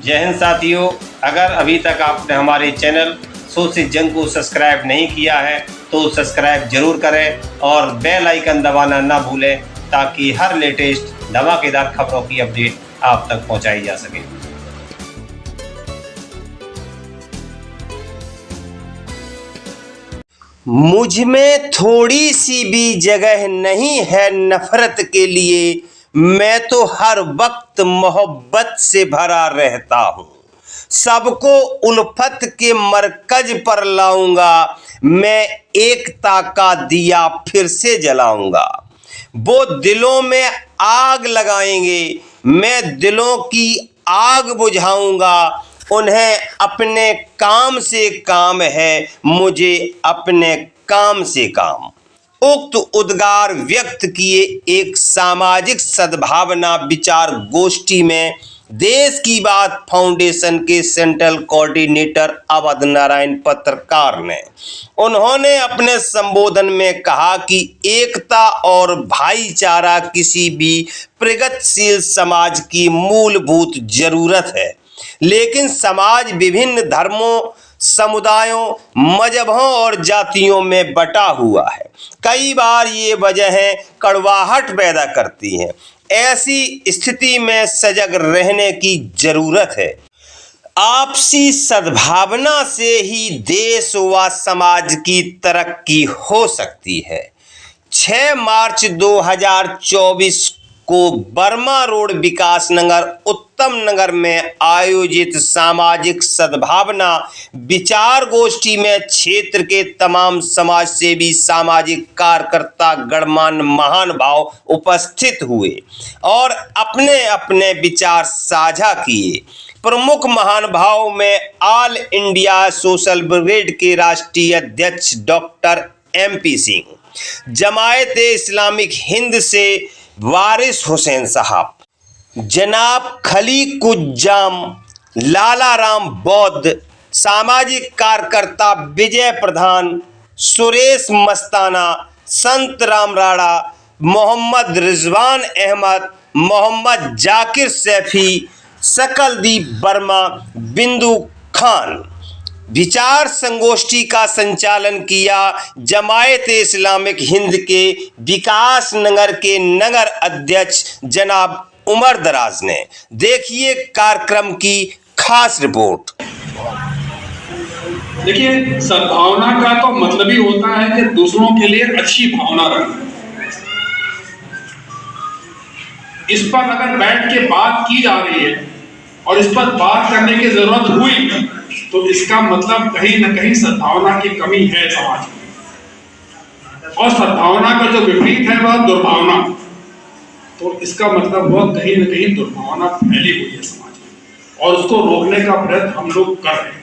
जय हिंद साथियों, अगर अभी तक आपने हमारे चैनल सोच से जंग को सब्सक्राइब नहीं किया है तो सब्सक्राइब जरूर करें और बेल आइकन दबाना ना भूलें ताकि हर लेटेस्ट धमाकेदार खबरों की अपडेट आप तक पहुंचाई जा सके। मुझ में थोड़ी सी भी जगह नहीं है नफरत के लिए, मैं तो हर वक्त मोहब्बत से भरा रहता हूँ। सबको उल्फत के मरकज पर लाऊंगा, मैं एकता का दिया फिर से जलाऊंगा। वो दिलों में आग लगाएंगे, मैं दिलों की आग बुझाऊंगा। उन्हें अपने काम से काम है, मुझे अपने काम से काम। उक्त उद्गार व्यक्त किए एक सामाजिक सद्भावना विचार गोष्ठी में देश की बात फाउंडेशन के सेंट्रल कोऑर्डिनेटर अवध नारायण पत्रकार ने। उन्होंने अपने संबोधन में कहा कि एकता और भाईचारा किसी भी प्रगतिशील समाज की मूलभूत जरूरत है, लेकिन समाज विभिन्न धर्मों, समुदायों, मजहबों और जातियों में बटा हुआ है। कई बार ये वजहें कड़वाहट पैदा करती हैं। ऐसी स्थिति में सजग रहने की जरूरत है। आपसी सद्भावना से ही देश व समाज की तरक्की हो सकती है। 6 मार्च 2024 को बर्मा रोड विकास नगर उत्तम नगर में आयोजित सामाजिक सद्भावना विचार गोष्ठी में क्षेत्र के तमाम समाज सेवी, सामाजिक कार्यकर्ता, गणमान्य महानुभाव उपस्थित हुए और अपने अपने विचार साझा किए। प्रमुख महानुभाव में ऑल इंडिया सोशल ब्रिगेड के राष्ट्रीय अध्यक्ष doctor MP Singh, Jamaat Islamic Hind से वारिस हुसैन साहब, जनाब खलीकुज्जाम, लाला राम बौद्ध, सामाजिक कार्यकर्ता विजय प्रधान, सुरेश मस्ताना, संत राम राणा, मोहम्मद रिजवान अहमद, मोहम्मद जाकिर सैफी, सकलदीप वर्मा, बिंदु खान। विचार संगोष्ठी का संचालन किया जमायत इस्लामिक हिंद के विकास नगर के नगर अध्यक्ष जनाब उमर दराज ने। देखिए कार्यक्रम की खास रिपोर्ट। देखिए, सद्भावना का तो मतलब ही होता है कि दूसरों के लिए अच्छी भावना रखना। इस पर अगर बैठ के बात की जा रही है और इस पर बात करने की जरूरत हुई तो इसका मतलब कहीं न कहीं सद्भावना की कमी है समाज में। और सद्भावना का जो विपरीत है वह दुर्भावना, तो इसका मतलब वह कहीं न कहीं दुर्भावना फैली हुई है समाज में और उसको रोकने का प्रयत्न हम लोग कर रहे हैं।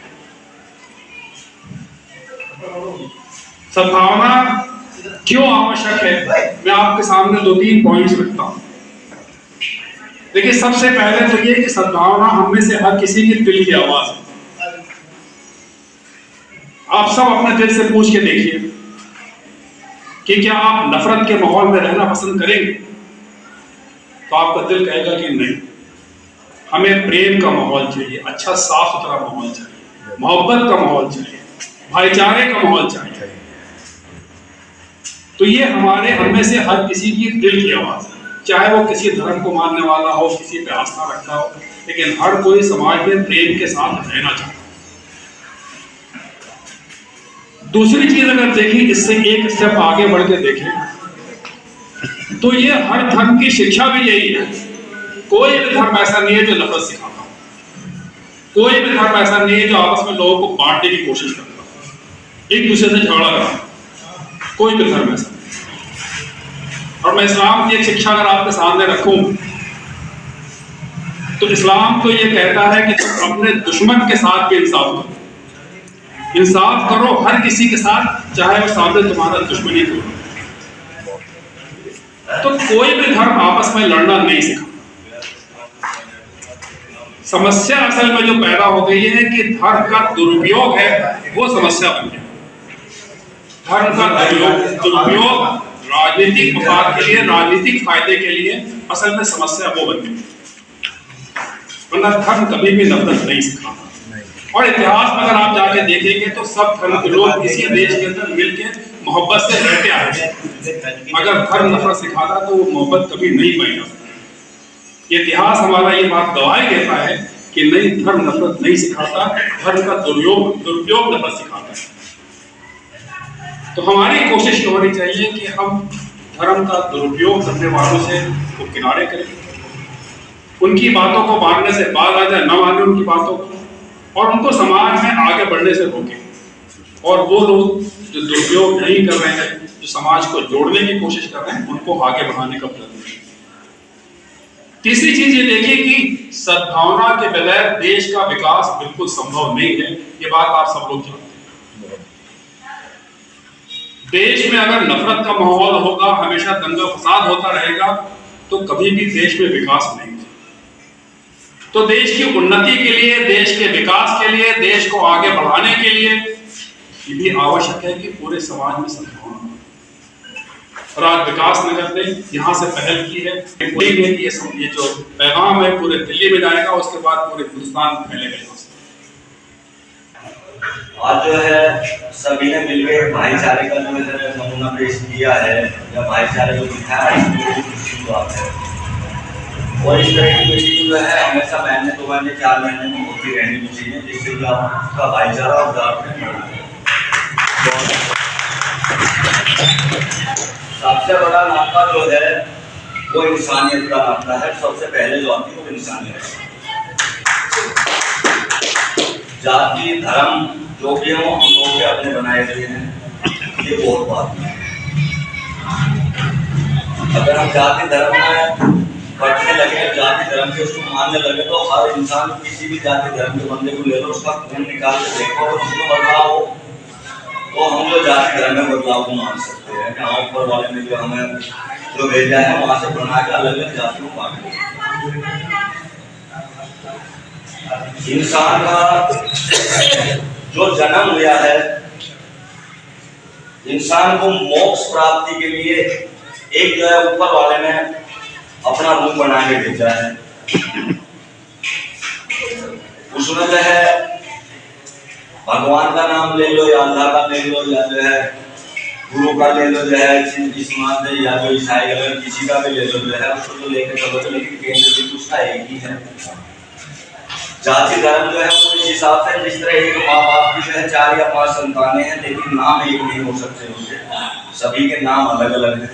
सद्भावना क्यों आवश्यक है, मैं आपके सामने 2-3 पॉइंट्स रखता हूं। देखिए, सबसे पहले तो ये कि सद्भावना हम में से हर किसी की दिल की आवाज है। आप सब अपने दिल से पूछ के देखिए कि क्या आप नफरत के माहौल में रहना पसंद करेंगे? तो आपका दिल कहेगा कि नहीं, हमें प्रेम का माहौल चाहिए, अच्छा साफ सुथरा माहौल चाहिए, मोहब्बत का माहौल चाहिए, भाईचारे का माहौल चाहिए। तो ये हम में से हर किसी की दिल की आवाज है, चाहे वो किसी धर्म को मानने वाला हो, किसी पे आस्था रखता हो, लेकिन हर कोई समाज में प्रेम के साथ रहना चाहता है। दूसरी चीज अगर देखें, इससे एक स्टेप आगे बढ़ के देखें तो ये हर धर्म की शिक्षा भी यही है। कोई भी धर्म ऐसा नहीं है जो नफरत सिखाता हो, कोई भी धर्म ऐसा नहीं है जो आपस में लोगों को बांटने की कोशिश करता हो, एक दूसरे से झगड़ा करता। कोई भी धर्म ऐसा नहीं। और मैं इस्लाम की एक शिक्षा अगर आपके सामने रखूं तो इस्लाम तो ये कहता है कि तुम अपने दुश्मन के साथ भी इंसाफ करो। इंसाफ करो हर किसी के साथ, चाहे वो सामने तुम्हारा दुश्मन ही हो। तो कोई भी धर्म आपस में लड़ना नहीं सिखा। समस्या असल में जो पैदा हो गई है कि धर्म का दुरुपयोग है, वो समस्या बन गई। धर्म का दुरुपयोग राजनीतिक मफाद के लिए, राजनीतिक फायदे के लिए असल में समस्या वो बन गई। वरना धर्म कभी भी नफरत नहीं सिखाता। और इतिहास में अगर आप जाके देखेंगे तो सब धर्म के लोग इसी देश के अंदर मिलकर मोहब्बत से रहते आए हैं। अगर धर्म नफरत सिखाता तो वो मोहब्बत कभी नहीं पाई जा सकती। इतिहास हमारा ये बात गवाही देता है कि नहीं, धर्म नफरत नहीं सिखाता, धर्म का दुरुपयोग नफरत सिखाता है। तो हमारी कोशिश होनी चाहिए कि हम धर्म का दुरुपयोग करने वालों से को किनारे करें, उनकी बातों को मानने से बाज आ जाए, न माने उनकी बातों को, और उनको समाज में आगे बढ़ने से रोकें। और वो लोग जो दुरुपयोग नहीं कर रहे हैं, जो समाज को जोड़ने की कोशिश कर रहे हैं, उनको आगे बढ़ाने का प्रयत्न करें। तीसरी चीज ये देखिए कि सद्भावना के बगैर देश का विकास बिल्कुल संभव नहीं है। ये बात आप सब लोग जानते हैं। देश में अगर नफरत का माहौल होगा, हमेशा दंगा फसाद होता रहेगा, तो कभी भी देश में विकास नहीं होगा। तो देश की उन्नति के लिए, देश के विकास के लिए, देश को आगे बढ़ाने के लिए ये भी आवश्यक है कि पूरे समाज में सद्भावना हो। और आज विकास नगर ने यहाँ से पहल की है कि ये जो पैगाम है पूरे दिल्ली में जाएगा, उसके बाद पूरे हिंदुस्तान में फैलेगा। आज जो है सभी ने मिलकर भाईचारे का जो है नमूना पेश किया है, या भाईचारे को दिखाया है, इसकी खुशी की बात है। और इस तरह की मीटिंग जो है हमेशा महीने 2 महीने 4 महीने में होती रहनी चाहिए, जिससे कि आपका भाईचारा और सबसे बड़ा नाता जो है वो इंसानियत का नाता है। सबसे पहले जो आती है वो इंसानियत है। जाति धर्म जो भी हम लोग के अपने बनाए हुए हैं, ये बहुत बात है। अगर हम जाति धर्म में बढ़ने लगे, जाति धर्म के उसको मानने लगे, तो हर इंसान किसी भी जाति धर्म के बंदे को ले लो, उसका खून निकाल के देखो और उसको बदलाव हो, तो हम जो जाति धर्म में बदलाव को मान सकते हैं कि हाँ, ऊपर वाले ने जो हमें जो भेजा है वहां से बना के अलग अलग जातियों को बांट दिया। इंसान का जो जन्म हुआ है, इंसान को मोक्ष प्राप्ति के लिए एक जो है ऊपर वाले ने अपना रूप बना के भेजा है। उसमें जो है भगवान का नाम ले लो, या अल्लाह का ले लो, या जो है गुरु का ले लो, जो है इस्लाम से, या जो ईसाई अगर किसी का भी ले लो, जो है उसको जो लेकर चलो, तो लेकिन केंद्र भी उसका एक ही है। जाति धर्म जो है वो इस हिसाब से, जिस तरह एक माँ बाप की जो है 4 या 5 संतानें हैं, लेकिन नाम एक नहीं हो सकते उनके, सभी के नाम अलग अलग हैं।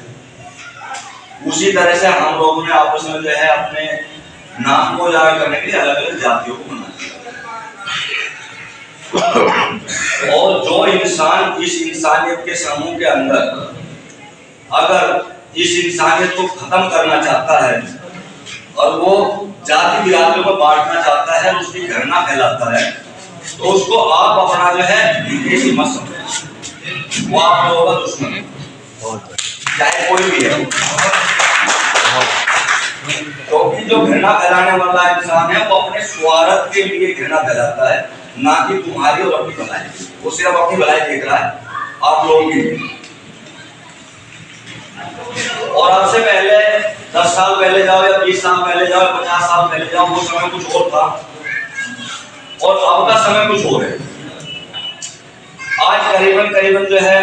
उसी तरह से हम लोगों ने आपस में जो है अपने नाम को उजागर करने के लिए अलग अलग जातियों को बना दिया। और जो इंसान इस इंसानियत के समूह के अंदर अगर इस इंसानियत को खत्म करना चाहता है और वो जाति बिरादरी को बांटना चाहता है, उसकी घृणा फैलाता है, तो उसको आप अपना जो है विदेशी मत समझें, वो आप लोगों का दुश्मन है, चाहे कोई भी है। क्योंकि जो घृणा फैलाने वाला इंसान है वो अपने स्वार्थ के लिए घृणा फैलाता है, ना कि तुम्हारी और अपनी भलाई। वो सिर्फ अपनी भलाई देख रहा है आप लोगों के लिए। और अब से पहले 10 साल पहले जाओ, या 20 साल पहले जाओ, 50 साल पहले जाओ, वो समय कुछ और था और अब का समय कुछ और है। आज करीबन जो है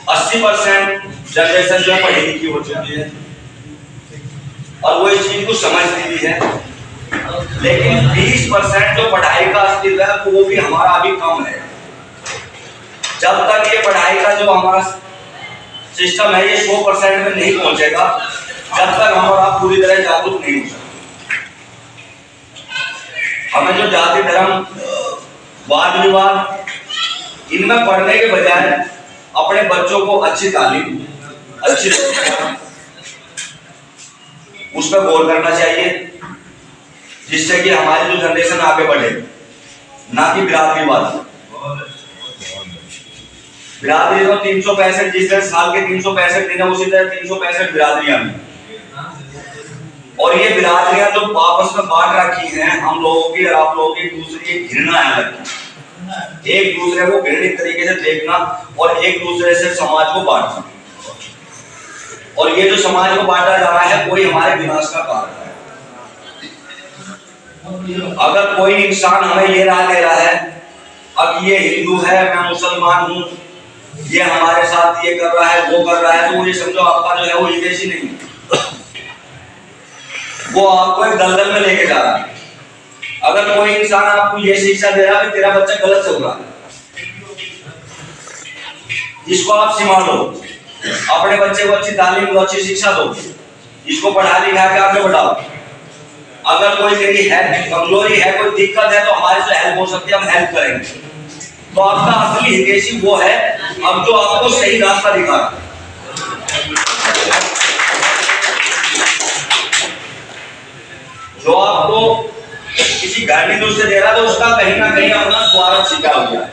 80% जनरेशन जो है पढ़ी लिखी हो चुकी है और वो इस चीज को समझती भी है, लेकिन 20% जो पढ़ाई का अस्तित्व है वो भी हमारा अभी कम है। जब तक ये पढ़ाई का जो हमारा सिस्टम है ये 100% में नहीं पहुंचेगा, जब तक हमारा पूरी तरह जागरूक नहीं हो सकता। हमें जो जाति धर्म वाद विवाद इनमें पढ़ने के बजाय अपने बच्चों को अच्छी तालीम, अच्छी उस पर गौर करना चाहिए, जिससे कि हमारी जो जनरेशन आगे बढ़े, ना कि बिरादरीवाद। बिरादरी तो 365 जिस तरह साल के 365 दिन है, उसी तरह 365 बिरादरियां भी। और ये बिरादरियां जो आपस में बांट रखी हैं हम लोगों की और आप लोगों की, एक दूसरे की घृणा है अलग, एक दूसरे को घृणित तरीके से देखना और एक दूसरे से समाज को बांटना। और ये जो समाज को बांटा जा रहा है वही हमारे विनाश का कारण है। अगर कोई इंसान हमें ये राय दे रहा है अब ये हिंदू है मैं मुसलमान हूँ, ये हमारे साथ ये कर रहा है वो कर रहा है, तो ये समझो आपका जो है वो हितैषी नहीं है, वो आपको एक दलदल में लेके जा रहा है। अगर कोई इंसान आपको ये शिक्षा दे रहा है कि तेरा बच्चा गलत चल रहा है, इसको आप संभालो, अपने बच्चे को अच्छी तालीम दो, अच्छी शिक्षा दो, इसको पढ़ा लिखा के आगे बढ़ाओ। अगर कोई तेरी है कमजोरी है, कोई दिक्कत है, तो हमारे से हेल्प हो सकती है, हम हेल्प करेंगे। तो आपका असली हितैषी वो है अब जो आपको सही रास्ता दिखा रहा है। जो आपको किसी गाली दूर से दे रहा है तो उसका कहीं ना कहीं अपना स्वार्थ छिपा हो गया है।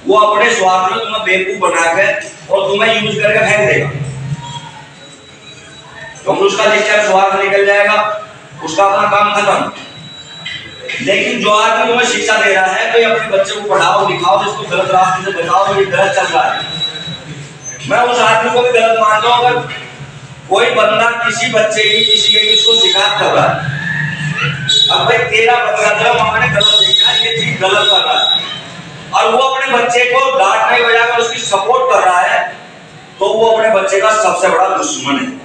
वो अपने स्वार्थ में तुम्हें बेवकूफ बना के और तुम्हें यूज करके फेंक देगा, क्योंकि उसका जिसका स्वार्थ निकल जाएगा उसका अपना काम खत्म। लेकिन जो आदमी तुम्हें शिक्षा दे रहा है तो ये अपने बच्चे को पढ़ाओ लिखाओ, इसको गलत रास्ते से बचाओ, ये गलत चल रहा है। मैं उस आदमी को भी गलत मानता हूँ अगर कोई बंदा किसी बच्चे की किसी के उसको शिकायत कर रहा है, अब भाई तेरा बच्चा तेरा मामा ने गलत देखा ये चीज गलत कर रहा है और वो अपने बच्चे को डांटने बजाकर उसकी सपोर्ट कर रहा है, तो वो अपने बच्चे का सबसे बड़ा दुश्मन है।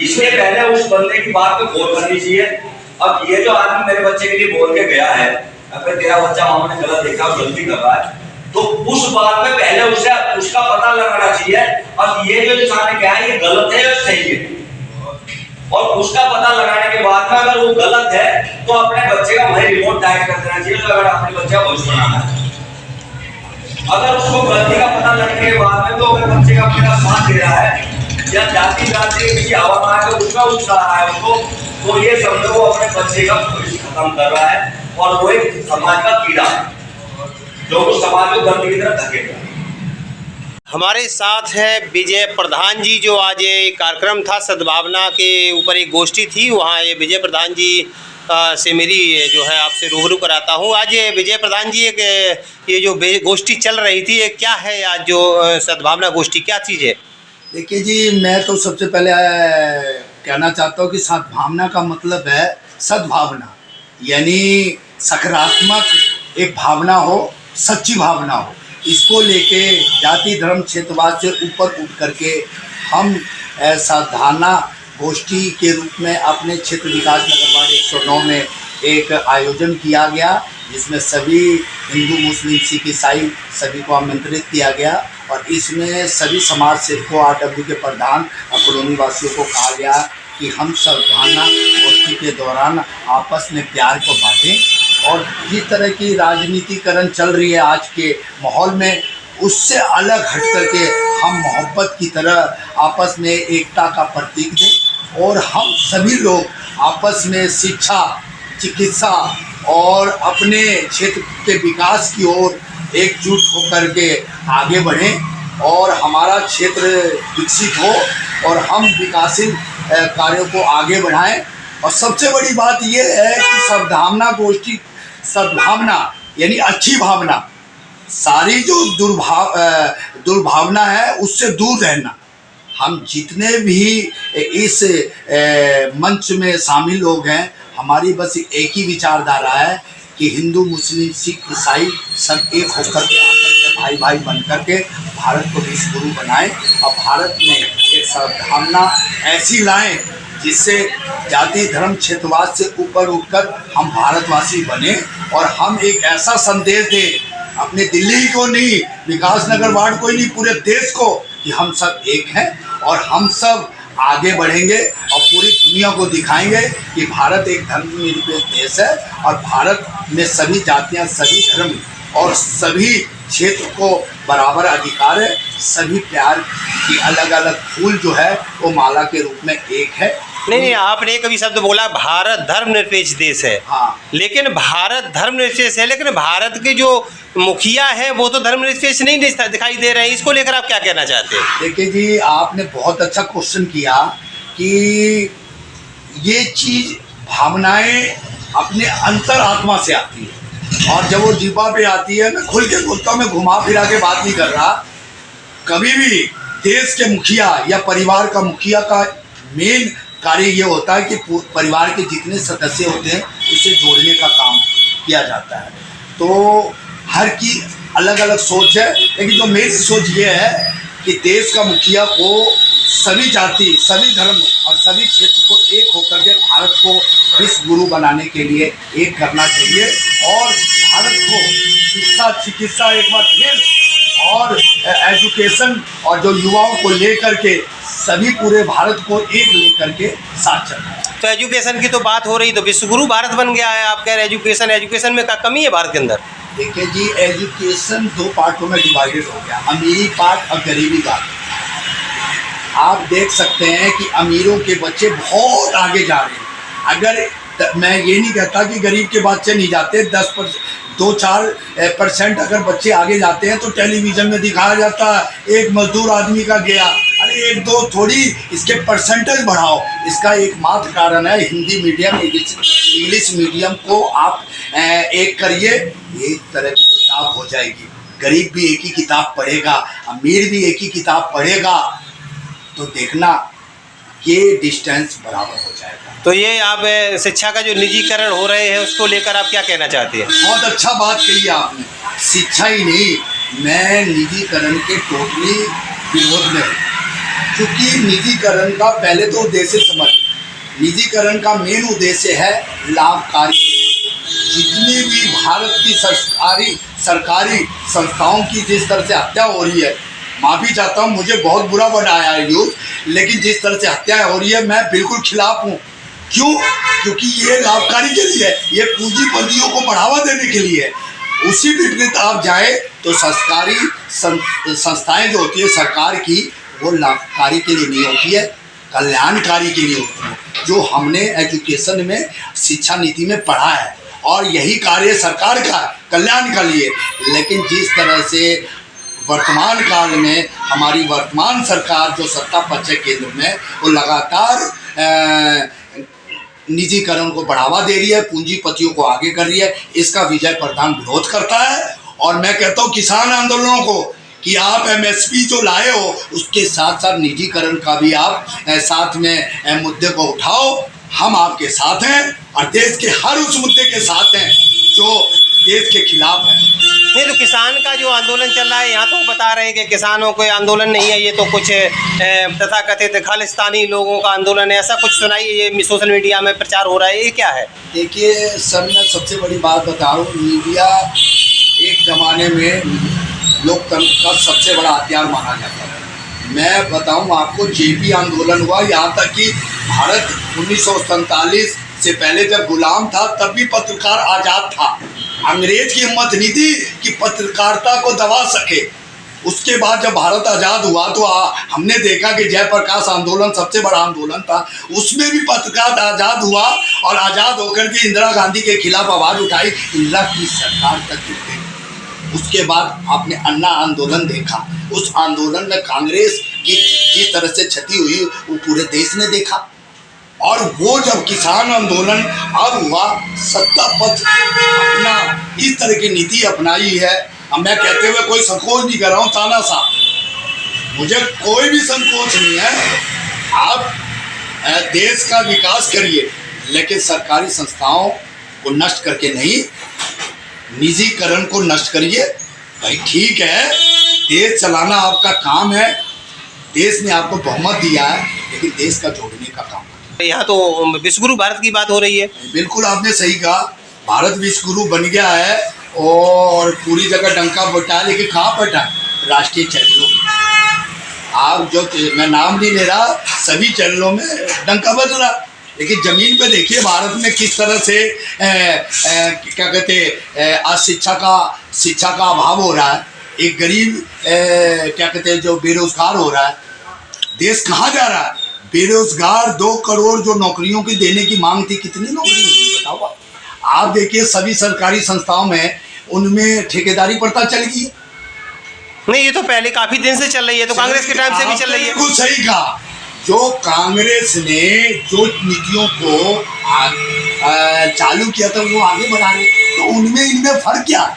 इसलिए पहले उस बंदे की बात पे गौर करनी चाहिए। अब ये जो आदमी मेरे बच्चे के लिए बोल के गया है अगर तेरा बच्चा मामा ने गलत देखा और गलती कर रहा है, तो उस बात में पहले उसे उसका पता लगाना चाहिए अब ये जो इंसान ने कहा है ये गलत है या सही है, और उसका पता लगाने के बाद में अगर वो गलत है तो अपने बच्चे का वही रिमोट डायल कर देना चाहिए। तो अगर अपने बच्चे का भविष्य बनाना है, अगर उसको गलती का पता लगने के बाद में तो अगर बच्चे का अपने साथ दे रहा है या जाति जाति किसी हवा में आकर उसका उठा रहा है उसको, तो ये समझो वो अपने बच्चे का भविष्य खत्म कर रहा है और वो एक समाज का कीड़ा है जो उस समाज को गंदगी की तरफ धकेल रहा है। हमारे साथ है विजय प्रधान जी, जो आज ये कार्यक्रम था सद्भावना के ऊपर एक गोष्ठी थी, वहाँ ये विजय प्रधान जी से मेरी जो है आपसे रूबरू कराता हूँ। आज ये विजय प्रधान जी एक ये जो गोष्ठी चल रही थी ये क्या है, आज जो सद्भावना गोष्ठी क्या चीज़ है? देखिए जी, मैं तो सबसे पहले कहना चाहता हूँ कि सद्भावना का मतलब है सद्भावना, यानी सकारात्मक एक भावना हो, सच्ची भावना हो। इसको लेके जाति धर्म क्षेत्रवाद से ऊपर उठ करके हम सद्भावना गोष्ठी के रूप में अपने क्षेत्र विकास नगर वार्ड 109 में एक आयोजन किया गया, जिसमें सभी हिंदू मुस्लिम सिख ईसाई सभी को आमंत्रित किया गया और इसमें सभी समाज सेवकों RW के प्रधान और कॉलोनी वासियों को कहा गया कि हम सद्भावना गोष्ठी के दौरान आपस में प्यार को बांटें और जिस तरह की राजनीतिकरण चल रही है आज के माहौल में, उससे अलग हट करके हम मोहब्बत की तरह आपस में एकता का प्रतीक दें और हम सभी लोग आपस में शिक्षा चिकित्सा और अपने क्षेत्र के विकास की ओर एकजुट होकर के आगे बढ़ें और हमारा क्षेत्र विकसित हो और हम विकासशील कार्यों को आगे बढ़ाएं। और सबसे बड़ी बात ये है कि सद्भावना गोष्ठी, सद्भावना यानी अच्छी भावना, सारी जो दुर्भावना है उससे दूर रहना। हम जितने भी इस मंच में शामिल लोग हैं, हमारी बस एक ही विचारधारा है कि हिंदू मुस्लिम सिख ईसाई सब एक होकर के आपस में भाई भाई बन करके भारत को विश्व गुरु बनाएं और भारत में एक सद्भावना ऐसी लाएं जिससे जाति धर्म क्षेत्रवाद से ऊपर उठकर हम भारतवासी बने और हम एक ऐसा संदेश दें अपने दिल्ली को नहीं, विकास नगर वार्ड को ही नहीं, पूरे देश को, कि हम सब एक हैं और हम सब आगे बढ़ेंगे और पूरी दुनिया को दिखाएंगे कि भारत एक धर्मनिरपेक्ष देश है और भारत में सभी जातियां, सभी धर्म और सभी क्षेत्र को बराबर अधिकार है। सभी प्यार की अलग अलग फूल जो है वो माला के रूप में एक है। नहीं, आपने कभी शब्द बोला भारत धर्मनिरपेक्ष देश है। हाँ, लेकिन भारत धर्मनिरपेक्ष है, लेकिन भारत के जो मुखिया है वो तो धर्मनिरपेक्ष नहीं दिखाई दे रहे हैं। इसको लेकर आप क्या कहना चाहते हैं? देखिए जी, आपने बहुत अच्छा क्वेश्चन किया कि ये चीज़ भावनाएं अपने अंतरात्मा से आती है और जब वो जीवा पे आती है, मैं खुल के बोलता हूँ, मैं घुमा फिरा के बात नहीं कर रहा। कभी भी देश के मुखिया या परिवार का मुखिया का मेन कार्य ये होता है कि परिवार के जितने सदस्य होते हैं उसे जोड़ने का काम किया जाता है। तो हर की अलग अलग सोच है, लेकिन जो मेरी सोच ये है कि देश का मुखिया को सभी जाति, सभी धर्म और सभी क्षेत्र को एक होकर के भारत को विश्व गुरु बनाने के लिए एक करना चाहिए और भारत को शिक्षा, चिकित्सा एक बार फिर और एजुकेशन और जो युवाओं को लेकर के सभी पूरे भारत को एक लेकर के साथ चलना है। तो एजुकेशन की तो बात हो रही, तो विश्वगुरु भारत बन गया है, आप कह रहे एजुकेशन में क्या कमी है भारत के अंदर? देखिए जी, एजुकेशन दो पार्टों में डिवाइडेड हो गया, अमीरी पार्ट और गरीबी पार्ट। आप देख सकते हैं कि अमीरों के बच्चे बहुत आगे जा रहे हैं। अगर मैं ये नहीं कहता कि गरीब के बच्चे नहीं जाते, 2-4% अगर बच्चे आगे जाते हैं तो टेलीविजन में दिखाया जाता है एक मजदूर आदमी का गया। अरे 1-2 थोड़ी, इसके परसेंटेज बढ़ाओ। इसका एकमात्र कारण है हिंदी मीडियम, इंग्लिश मीडियम को आप एक करिए, एक तरह की किताब हो जाएगी। गरीब भी एक ही किताब पढ़ेगा, अमीर भी एक ही किताब पढ़ेगा, तो देखना ये डिस्टेंस बराबर हो जाएगा। तो ये आप शिक्षा का जो निजीकरण हो रहे हैं उसको लेकर आप क्या कहना चाहते हैं? बहुत अच्छा बात कही आपने। शिक्षा ही नहीं, मैं निजीकरण के टोटली विरोध में हूँ, क्योंकि निजीकरण का पहले तो उद्देश्य समझिए। निजीकरण का मेन उद्देश्य है लाभकारी। जितनी भी भारत की सरकारी संस्थाओं की जिस तरह से हत्या हो रही है, माफ़ी चाहता हूँ, मुझे बहुत बुरा बनाया है यूथ, लेकिन जिस तरह से हत्या हो रही है मैं बिल्कुल खिलाफ हूँ। क्यों? क्योंकि ये लाभकारी के लिए है, ये पूंजीपतियों को बढ़ावा देने के लिए है। उसी विपरीत आप जाए तो सरकारी संस्थाएं जो होती है सरकार की, वो लाभकारी के लिए नहीं होती है, कल्याणकारी के लिए होती है, जो हमने एजुकेशन में शिक्षा नीति में पढ़ा है, और यही कार्य सरकार का कल्याण का लिए। लेकिन जिस तरह से वर्तमान काल में हमारी वर्तमान सरकार जो सत्ता पक्ष है केंद्र में, वो लगातार निजीकरण को बढ़ावा दे रही है, पूंजीपतियों को आगे कर रही है। इसका विजय प्रधान विरोध करता है। और मैं कहता हूँ किसान आंदोलनों को कि आप एमएसपी जो लाए हो उसके साथ साथ निजीकरण का भी आप साथ में मुद्दे को उठाओ। हम आपके साथ हैं और देश के हर उस मुद्दे के साथ हैं जो देश के खिलाफ है। नहीं, तो किसान का जो आंदोलन चल रहा है, यहाँ तो बता रहे हैं कि किसानों को आंदोलन नहीं है, ये तो कुछ तथाकथित खालिस्तानी लोगों का आंदोलन है, ऐसा कुछ सुनाइए। ये सोशल मीडिया में प्रचार हो रहा है, ये क्या है? देखिए सर, मैं सबसे बड़ी बात बताऊं, मीडिया एक ज़माने में लोकतंत्र का सबसे बड़ा हथियार माना जाता है। मैं बताऊं आपको, जेपी आंदोलन हुआ, यहाँ तक कि भारत 1947 से पहले जब गुलाम था तब भी पत्रकार आज़ाद था। अंग्रेज की हिम्मत नहीं थी कि पत्रकारिता को दबा सके। उसके बाद जब भारत आज़ाद हुआ तो हमने देखा कि जयप्रकाश आंदोलन सबसे बड़ा आंदोलन था, उसमें भी पत्रकार आज़ाद हुआ और आज़ाद होकर के इंदिरा गांधी के खिलाफ आवाज़ उठाई, इंदिरा की सरकार तक गिर गई। उसके बाद आपने अन्ना आंदोलन देखा, उस आंदोलन में कांग्रेस की जिस तरह से क्षति हुई वो पूरे देश ने देखा। और वो जब किसान आंदोलन अब हुआ, सत्ता पक्ष अपना इस तरह की नीति अपनाई है। अब मैं कहते हुए कोई संकोच नहीं कर रहा हूँ, ताना साहब, मुझे कोई भी संकोच नहीं है। आप देश का विकास करिए, लेकिन सरकारी संस्थाओं को नष्ट करके नहीं, निजीकरण को नष्ट करिए। भाई ठीक है, देश चलाना आपका काम है, देश ने आपको बहुमत दिया है, लेकिन देश का जोड़ने का काम। यहाँ तो विश्वगुरु भारत की बात हो रही है। बिल्कुल आपने सही कहा, भारत विश्वगुरु बन गया है और पूरी जगह डंका बटा है, लेकिन कहाँ बटा? राष्ट्रीय चैनलों में। आप जो, मैं नाम नहीं ले रहा, सभी चैनलों में डंका बज रहा, लेकिन ज़मीन पे देखिए भारत में किस तरह से क्या कहते हैं, आज शिक्षा का अभाव हो रहा है। एक गरीब क्या कहते हैं जो बेरोजगार हो रहा है, देश कहाँ जा रहा है? बेरोजगार 2 करोड़ जो नौकरियों की देने की मांग थी, कितनी नौकरी होगी बताओ? आप देखिए सभी सरकारी संस्थाओं में उनमें ठेकेदारी प्रथा चल गई। नहीं, ये तो पहले काफी दिन से चल रही है, तो कांग्रेस के टाइम से भी चल रही है। बिल्कुल सही कहा, जो कांग्रेस ने जो नीतियों को चालू किया था वो आगे बढ़ा रहे, तो उनमें इनमें फर्क क्या?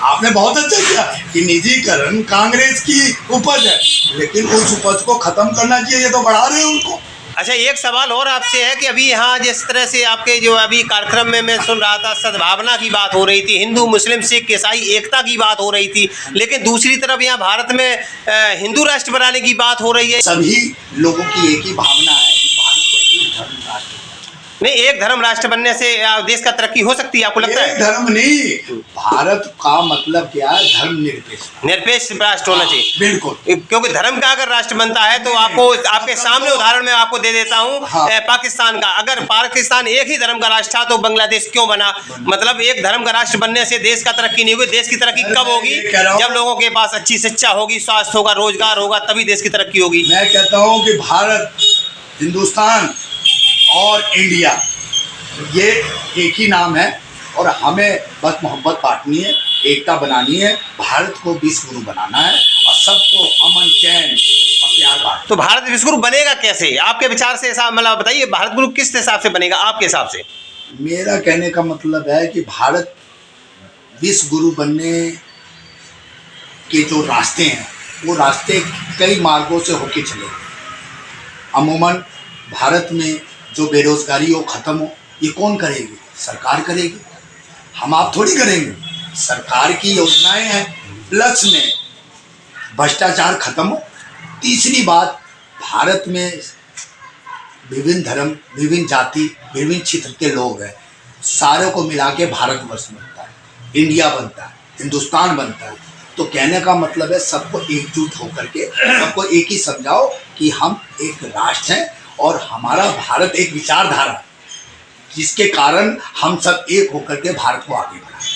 आपने बहुत अच्छा किया कि निजीकरण कांग्रेस की उपज है, लेकिन उस उपज को खत्म करना चाहिए, ये तो बढ़ा रहे हैं उनको। अच्छा, एक सवाल और आपसे है कि अभी यहाँ जिस तरह से आपके जो अभी कार्यक्रम में मैं सुन रहा था, सद्भावना की बात हो रही थी, हिंदू मुस्लिम सिख ईसाई एकता की बात हो रही थी, लेकिन दूसरी तरफ यहाँ भारत में हिंदू राष्ट्र बनाने की बात हो रही है। सभी लोगों की एक ही भावना है कि भारत को एक धर्म राष्ट्र, नहीं, एक धर्म राष्ट्र बनने से देश का तरक्की हो सकती है, आपको लगता एक है? धर्म नहीं, भारत का मतलब क्या है, धर्म निरपेक्ष, निरपेक्ष राष्ट्र होना चाहिए। बिल्कुल। क्योंकि धर्म का अगर राष्ट्र बनता है तो आपको आपके सामने उदाहरण मैं आपको दे देता हूँ। हाँ। पाकिस्तान का, अगर पाकिस्तान एक ही धर्म का राष्ट्र था तो बांग्लादेश क्यों बना? मतलब एक धर्म का राष्ट्र बनने से देश का तरक्की नहीं होगी। देश की तरक्की कब होगी? जब लोगों के पास अच्छी शिक्षा होगी, स्वास्थ्य होगा, रोजगार होगा, तभी देश की तरक्की होगी। मैं कहता हूँ कि भारत, हिंदुस्तान और इंडिया ये एक ही नाम है और हमें बस मोहब्बत बांटनी है, एकता बनानी है, भारत को विश्व गुरु बनाना है और सबको अमन, चैन और प्यार बांटना। तो भारत विश्व गुरु बनेगा कैसे आपके विचार से? ऐसा मतलब बताइए, भारत गुरु किस हिसाब से बनेगा आपके हिसाब से? मेरा कहने का मतलब है कि भारत विश्व गुरु बनने के जो रास्ते हैं वो रास्ते कई मार्गों से होके चले। अमूमन भारत में जो बेरोजगारी हो, ख़त्म हो, ये कौन करेगी? सरकार करेगी, हम आप थोड़ी करेंगे। सरकार की योजनाएं हैं, प्लस में भ्रष्टाचार खत्म हो। तीसरी बात, भारत में विभिन्न धर्म, विभिन्न जाति, विभिन्न क्षेत्र के लोग हैं, सारों को मिला के भारतवर्ष बनता है, इंडिया बनता है, हिंदुस्तान बनता है। तो कहने का मतलब है सबको एकजुट होकर के सबको एक ही समझाओ कि हम एक राष्ट्र हैं और हमारा भारत एक विचारधारा है, जिसके कारण हम सब एक होकर के भारत को आगे बढ़ाएं।